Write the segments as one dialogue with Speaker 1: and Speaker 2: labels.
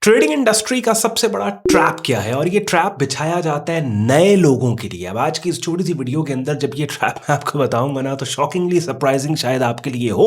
Speaker 1: Trading industry का सबसे बड़ा ट्रैप क्या है और ये ट्रैप बिछाया जाता है नए लोगों के लिए। अब आज की इस छोटी सी वीडियो के अंदर जब ये ट्रैप मैं आपको बताऊंगा ना तो शॉकिंगली सरप्राइजिंग शायद आपके लिए हो,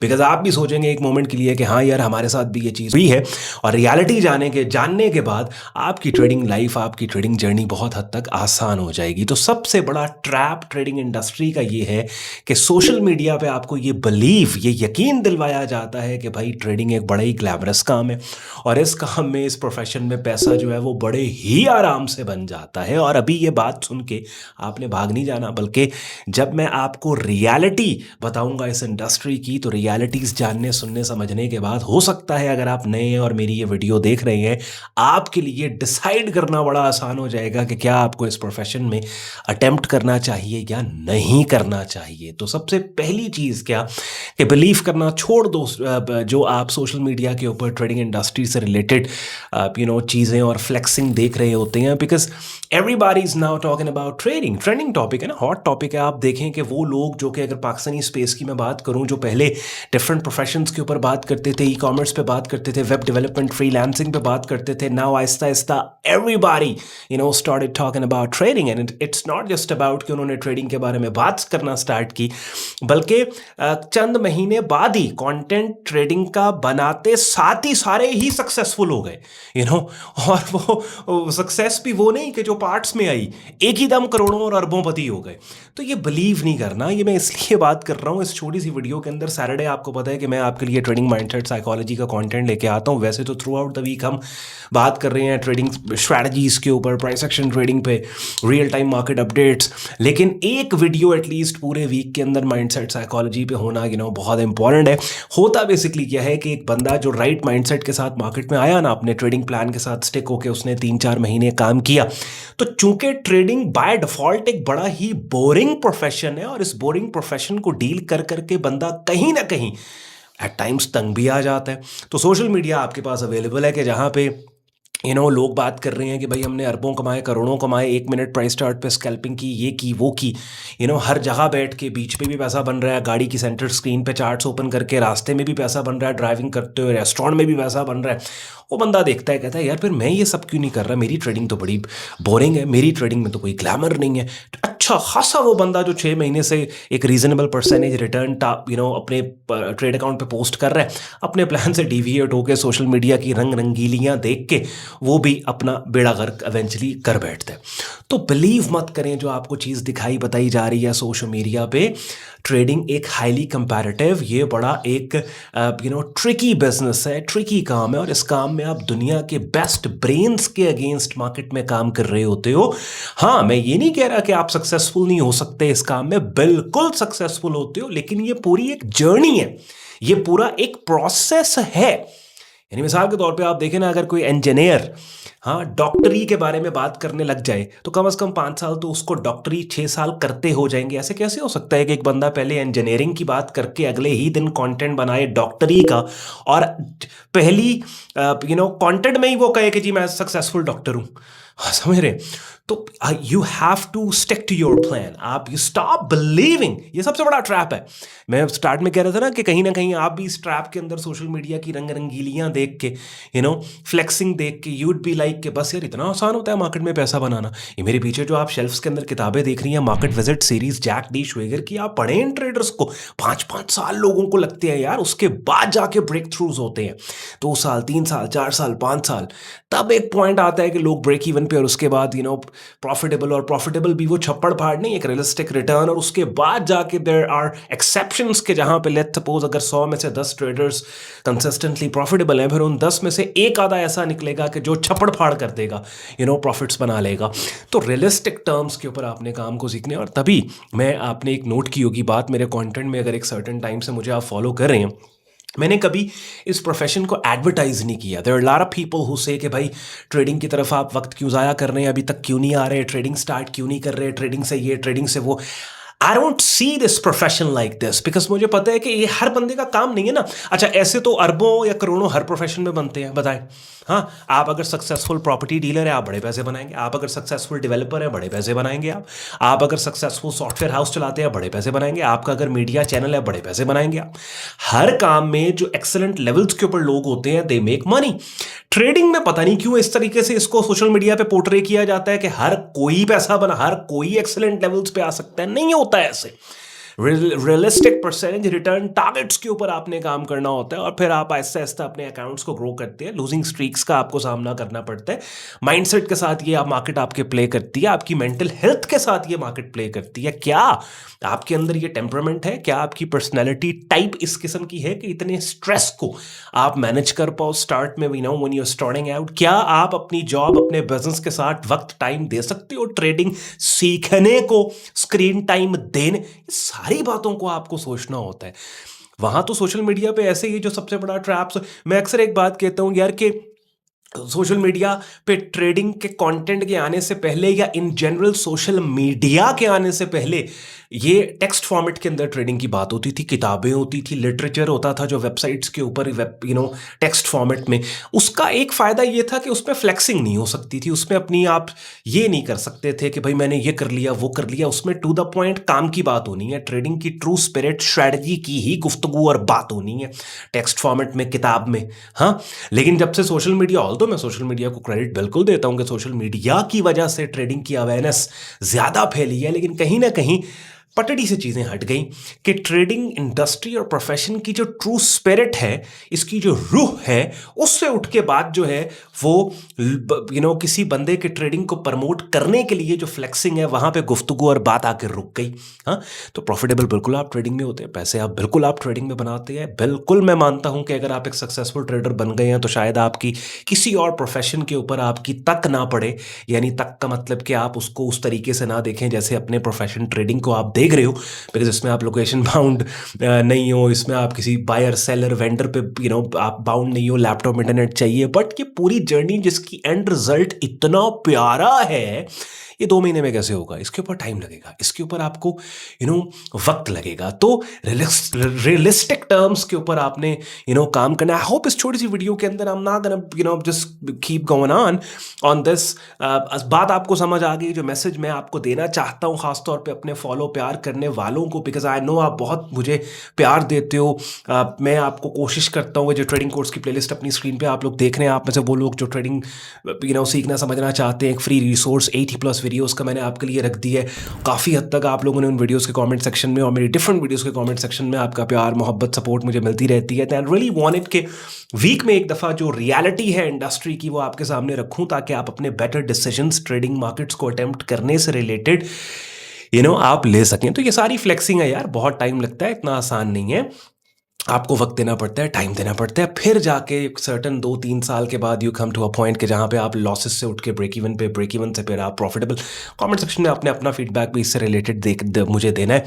Speaker 1: बिकॉज आप भी सोचेंगे एक मोमेंट के लिए कि हाँ यार हमारे साथ भी ये चीज़ हुई है। और रियलिटी जानने के बाद आपकी ट्रेडिंग लाइफ, आपकी ट्रेडिंग जर्नी बहुत हद तक आसान हो जाएगी। तो सबसे बड़ा ट्रैप ट्रेडिंग इंडस्ट्री का ये है कि सोशल मीडिया पे आपको ये बिलीव, ये यकीन दिलवाया जाता है कि भाई ट्रेडिंग एक बड़ा ही ग्लैमरस काम है और इस काम में, इस प्रोफेशन में पैसा जो है वो बड़े ही आराम से बन जाता है। और अभी ये बात सुन के आपने भाग नहीं जाना, बल्कि जब मैं आपको रियलिटी बताऊंगा इस इंडस्ट्री की, तो रियलिटीज़ जानने, सुनने, समझने के बाद हो सकता है अगर आप नए हैं और मेरी ये वीडियो देख रहे हैं, आपके लिए डिसाइड करना बड़ा आसान हो जाएगा कि क्या आपको इस प्रोफेशन में अटेम्प्ट करना चाहिए या नहीं करना चाहिए। तो सबसे पहली चीज़ क्या कि बिलीव करना छोड़ दो जो आप सोशल मीडिया के ऊपर ट्रेडिंग इंडस्ट्री से रिलेटेड चीज़ें और फ्लेक्सिंग देख रहे होते हैं, because everybody is now talking about trading. Trending topic है ना, हॉट टॉपिक है। आप देखें कि वो लोग जो कि, अगर पाकिस्तानी स्पेस की मैं बात करूं, जो पहले डिफरेंट प्रोफेशंस के ऊपर बात करते थे, ई कॉमर्स पे बात करते थे, वेब डेवलपमेंट, फ्रीलांसिंग पे बात करते थे, now Aahista Aahista everybody started talking about trading. And it's not just about कि उन्होंने ट्रेडिंग के बारे में बात करना स्टार्ट की, बल्कि चंद महीने बाद ही कंटेंट ट्रेडिंग का बनाते साथ ही सारे ही सक्सेसफुल हो गए और वो सक्सेस भी वो नहीं कि जो पार्ट्स में आई, एक ही दम करोड़ों और अरबोंपति हो गए। तो ये बिलीव नहीं करना, ये मैं इसलिए बात कर रहा हूँ इस छोटी सी वीडियो के अंदर। सैटरडे आपको पता है कि मैं आपके लिए ट्रेडिंग माइंडसेट, साइकोलॉजी का कंटेंट लेके आता हूँ। वैसे तो थ्रू आउट द वीक हम बात कर रहे हैं ट्रेडिंग स्ट्रैटेजीज के ऊपर, प्राइस एक्शन ट्रेडिंग पे, रियल टाइम मार्केट अपडेट्स, लेकिन एक वीडियो एटलीस्ट पूरे वीक के अंदर माइंडसेट, साइकोलॉजी पे होना बहुत इंपॉर्टेंट है। होता बेसिकली क्या है कि एक बंदा जो राइट माइंडसेट के साथ मार्केट में आया ना, अपने ट्रेडिंग प्लान के साथ स्टिक होकर उसने 3-4 महीने काम किया, तो चूंकि ट्रेडिंग बाय डिफॉल्ट एक बड़ा ही बोरिंग प्रोफेशन है और इस बोरिंग प्रोफेशन को डील कर करके बंदा कहीं ना कहीं एट टाइम्स तंग भी आ जाता है। तो सोशल मीडिया आपके पास अवेलेबल है कि जहां पे लोग बात कर रहे हैं कि भाई हमने अरबों कमाए, करोड़ों कमाए, 1 मिनट प्राइस चार्ट पे स्कैल्पिंग की, ये की, वो की, हर जगह बैठ के, बीच पे भी पैसा बन रहा है, गाड़ी की सेंटर स्क्रीन पे चार्ट्स ओपन करके रास्ते में भी पैसा बन रहा है, ड्राइविंग करते हुए रेस्टोरेंट में भी पैसा बन रहा है। वो बंदा देखता है, कहता है यार फिर मैं ये सब क्यों नहीं कर रहा, मेरी ट्रेडिंग तो बड़ी बोरिंग है, मेरी ट्रेडिंग में तो कोई ग्लैमर नहीं है। अच्छा खासा वो बंदा जो 6 महीने से एक रीजनेबल परसेंटेज रिटर्न अपने ट्रेड अकाउंट पे पोस्ट कर रहा है, अपने प्लान से डिविएट होकर सोशल मीडिया की रंग रंगीलियां देख के वो भी अपना बेड़ा गर्क इवेंचुअली कर बैठते हैं। तो बिलीव मत करें जो आपको चीज़ दिखाई बताई जा रही है सोशल मीडिया पे। ट्रेडिंग एक हाईली कंपैरेटिव, ये बड़ा एक ट्रिकी बिजनेस है, ट्रिकी काम है, और इस काम में आप दुनिया के बेस्ट ब्रेन्स के अगेंस्ट मार्केट में काम कर रहे होते हो। हाँ, मैं ये नहीं कह रहा कि आप सक्सेसफुल नहीं हो सकते इस काम में, बिल्कुल सक्सेसफुल होते हो, लेकिन ये पूरी एक जर्नी है, ये पूरा एक प्रोसेस है। यानी मिसाल के तौर पे आप देखें ना, अगर कोई इंजीनियर डॉक्टरी के बारे में बात करने लग जाए तो कम से कम 5 साल तो उसको डॉक्टरी 6 साल करते हो जाएंगे। ऐसे कैसे हो सकता है कि एक बंदा पहले इंजीनियरिंग की बात करके अगले ही दिन कंटेंट बनाए डॉक्टरी का, और पहली कंटेंट में ही वो कहे कि जी मैं सक्सेसफुल डॉक्टर हूँ। समझ रहे? तो you have to stick to your plan. आप यू स्टॉप बिलीविंग, ये सबसे बड़ा ट्रैप है। मैं स्टार्ट में कह रहा था ना कि कहीं ना कहीं आप भी इस ट्रैप के अंदर सोशल मीडिया की रंग रंगीलियां देख के, फ्लेक्सिंग देख के, यूड बी लाइक के बस यार इतना आसान होता है मार्केट में पैसा बनाना। ये मेरे पीछे जो आप शेल्फ्स के अंदर किताबें देख रही हैं, market visit series Jack D Schwager की, आप पढ़ें इन ट्रेडर्स को, 5-5 साल लोगों को लगते हैं यार, उसके बाद जाके ब्रेक थ्रूज होते हैं। 2 साल, 3 साल, 4 साल, 5 साल, तब एक पॉइंट आता है कि लोग ब्रेक इवन पे, और उसके बाद प्रॉफिटेबल, और प्रॉफिटेबल भी वो छप्पड़ फाड़ नहीं, एक रियलिस्टिक रिटर्न। और उसके बाद जाके देयर आर एक्सेप्शंस के जहां पे लेट्स सपोज अगर 100 में से 10 ट्रेडर्स कंसिस्टेंटली प्रॉफिटेबल हैं, फिर उन 10 में से एक आधा ऐसा निकलेगा कि जो छप्पड़ फाड़ कर देगा, प्रॉफिट्स बना लेगा। तो रियलिस्टिक टर्म्स के ऊपर आपने काम को सीखने, और तभी मैं, आपने एक नोट की होगी बात मेरे कंटेंट में, अगर एक सर्टेन टाइम से मुझे आप फॉलो कर रहे हैं, मैंने कभी इस प्रोफेशन को एडवर्टाइज नहीं किया। There are lot of people who say कि भाई ट्रेडिंग की तरफ आप वक्त क्यों ज़ाया कर रहे हैं, अभी तक क्यों नहीं आ रहे, ट्रेडिंग स्टार्ट क्यों नहीं कर रहे, ट्रेडिंग से ये, ट्रेडिंग से वो। I don't see this profession like this, because मुझे पता है कि ये हर बंदे का काम नहीं है ना। अच्छा, ऐसे तो अरबों या करोड़ों हर प्रोफेशन में बनते हैं, बताएं। हाँ, आप अगर सक्सेसफुल प्रॉपर्टी डीलर है, आप बड़े पैसे बनाएंगे। आप अगर सक्सेसफुल डेवलपर है, बड़े पैसे बनाएंगे। आप अगर सक्सेसफुल सॉफ्टवेयर हाउस चलाते हैं, बड़े पैसे बनाएंगे। आपका अगर मीडिया चैनल है, बड़े पैसे बनाएंगे आप। हर काम में जो एक्सेलेंट लेवल्स के ऊपर लोग होते हैं, दे मेक मनी। ट्रेडिंग में पता नहीं क्यों इस तरीके से इसको सोशल मीडिया पे पोर्ट्रे किया जाता है कि हर कोई पैसा बना, हर कोई एक्सेलेंट लेवल्स पे आ सकता है। नहीं होता है ऐसे। रियलिस्टिक परसेंटेज रिटर्न टारगेट्स के ऊपर आपने काम करना होता है, और फिर आप आहिस्ता आहिस्ता अपने अकाउंट्स को ग्रो करते हैं। लूजिंग स्ट्रीक्स का आपको सामना करना पड़ता है। माइंडसेट के साथ ये आप मार्केट आपके प्ले करती है, आपकी मेंटल हेल्थ के साथ ये मार्केट प्ले करती है। क्या आपके अंदर ये टेम्परामेंट है? क्या आपकी पर्सनैलिटी टाइप इस किस्म की है कि इतने स्ट्रेस को आप मैनेज कर पाओ स्टार्ट में, we know when you are starting out? क्या आप अपनी जॉब, अपने बिजनेस के साथ वक्त टाइम दे सकते हो? ट्रेडिंग सीखने को, स्क्रीन टाइम देने, सारी बातों को आपको सोचना होता है। वहां तो सोशल मीडिया पे ऐसे ही जो सबसे बड़ा ट्रैप्स, मैं अक्सर एक बात कहता हूं यार कि सोशल मीडिया पे ट्रेडिंग के कंटेंट के आने से पहले, या इन जनरल सोशल मीडिया के आने से पहले, ये टेक्स्ट फॉर्मेट के अंदर ट्रेडिंग की बात होती थी। किताबें होती थी, लिटरेचर होता था जो वेबसाइट्स के ऊपर टेक्स्ट फॉर्मेट में। उसका एक फ़ायदा ये था कि उसमें फ्लेक्सिंग नहीं हो सकती थी। उसमें अपनी आप ये नहीं कर सकते थे कि भाई मैंने ये कर लिया, वो कर लिया। उसमें टू द पॉइंट काम की बात होनी है। ट्रेडिंग की ट्रू स्पिरिट स्ट्रैटेजी की ही गुफ्तगू और बात होनी है टेक्स्ट फॉर्मेट में, किताब में। हाँ, लेकिन जब से सोशल मीडिया, ऑल्दो मैं सोशल मीडिया को क्रेडिट बिल्कुल देता हूं कि सोशल मीडिया की वजह से ट्रेडिंग की अवेयरनेस ज़्यादा फैली है, लेकिन कहीं ना कहीं पटड़ी से चीज़ें हट गई कि ट्रेडिंग इंडस्ट्री और प्रोफेशन की जो ट्रू स्पिरिट है, इसकी जो रूह है, उससे उठ के बाद जो है वो किसी बंदे के ट्रेडिंग को प्रमोट करने के लिए जो फ्लेक्सिंग है, वहाँ पे गुफ्तगू और बात आकर रुक गई। हाँ, तो प्रॉफिटेबल बिल्कुल आप ट्रेडिंग में होते हैं, पैसे आप बिल्कुल आप ट्रेडिंग में बनाते हैं। बिल्कुल मैं मानता हूँ कि अगर आप एक सक्सेसफुल ट्रेडर बन गए हैं तो शायद आपकी किसी और प्रोफेशन के ऊपर आपकी तक ना पड़े। यानी तक का मतलब कि आप उसको उस तरीके से ना देखें जैसे अपने प्रोफेशन ट्रेडिंग को आप देख रहे हो, बिकॉज इसमें आप लोकेशन बाउंड नहीं हो, इसमें आप किसी बायर सेलर वेंडर पे आप बाउंड नहीं हो, लैपटॉप इंटरनेट चाहिए। बट ये पूरी जर्नी जिसकी एंड रिजल्ट इतना प्यारा है, ये 2 महीने में कैसे होगा? इसके ऊपर टाइम लगेगा, इसके ऊपर आपको वक्त लगेगा। तो रियलिस्टिक टर्म्स के ऊपर आपने काम करना। आई होप इस छोटी सी वीडियो के अंदर, I am not gonna just keep going on this, बात आपको समझ आ गई। जो मैसेज मैं आपको देना चाहता हूँ खासतौर पे अपने फॉलो प्यार करने वालों को, बिकॉज आई नो आप बहुत मुझे प्यार देते हो। मैं आपको कोशिश करता हूँ, जो ट्रेडिंग कोर्स की प्लेलिस्ट अपनी स्क्रीन पे आप लोग देख रहे हैं, आप में से वो लोग जो ट्रेडिंग सीखना समझना चाहते हैं, एक फ्री रिसोर्स 80+ वीडियोस का मैंने आपके लिए रख दी है। काफ़ी हद तक आप लोगों ने उन वीडियोस के कमेंट सेक्शन में और मेरी डिफरेंट वीडियोस के कमेंट सेक्शन में आपका प्यार, मोहब्बत, सपोर्ट मुझे मिलती रहती है। तो आई रियली वांटेड कि वीक में एक दफ़ा जो रियलिटी है इंडस्ट्री की, वो आपके सामने रखूँ, ताकि आप अपने बेटर डिसीजंस ट्रेडिंग मार्केट्स को अटेम्प्ट करने से रिलेटेड आप ले सकें। तो ये सारी फ्लेक्सिंग है यार, बहुत टाइम लगता है, इतना आसान नहीं है। आपको वक्त देना पड़ता है, टाइम देना पड़ता है, फिर जाके सर्टन 2-3 साल के बाद you come to a point कि जहाँ पे आप लॉसेस से उठ के ब्रेक इवन से फिर आप प्रॉफिटेबल। कमेंट सेक्शन में आपने अपना फीडबैक भी इससे रिलेटेड मुझे देना है,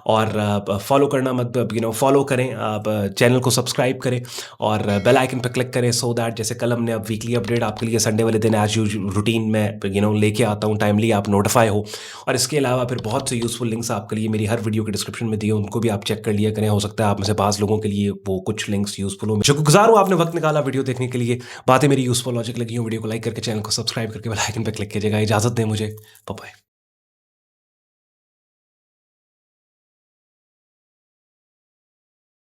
Speaker 1: और फॉलो करना मत, फॉलो करें, आप चैनल को सब्सक्राइब करें और बेल आइकन पर क्लिक करें, सो दैट जैसे कल हमने अब वीकली अपडेट आपके लिए संडे वाले दिन एज यूजुअल रूटीन में लेके आता हूँ, टाइमली आप नोटिफाई हो। और इसके अलावा फिर बहुत से यूजफुल लिंक्स आपके लिए मेरी हर वीडियो के डिस्क्रिप्शन में दिए, उनको भी आप चेक कर लिया करें। हो सकता है आप में से बाज़ लोगों के लिए वो कुछ लिंक्स यूजफुल हो। शुक्रगुजार हूं आपने वक्त निकाला वीडियो देखने के लिए। बातें मेरी यूजफुल लॉजिक लगी हो, वीडियो को लाइक करके, चैनल को सब्सक्राइब करके बेल आइकन पर क्लिक कीजिएगा। इजाजत दें मुझे, बाय बाय।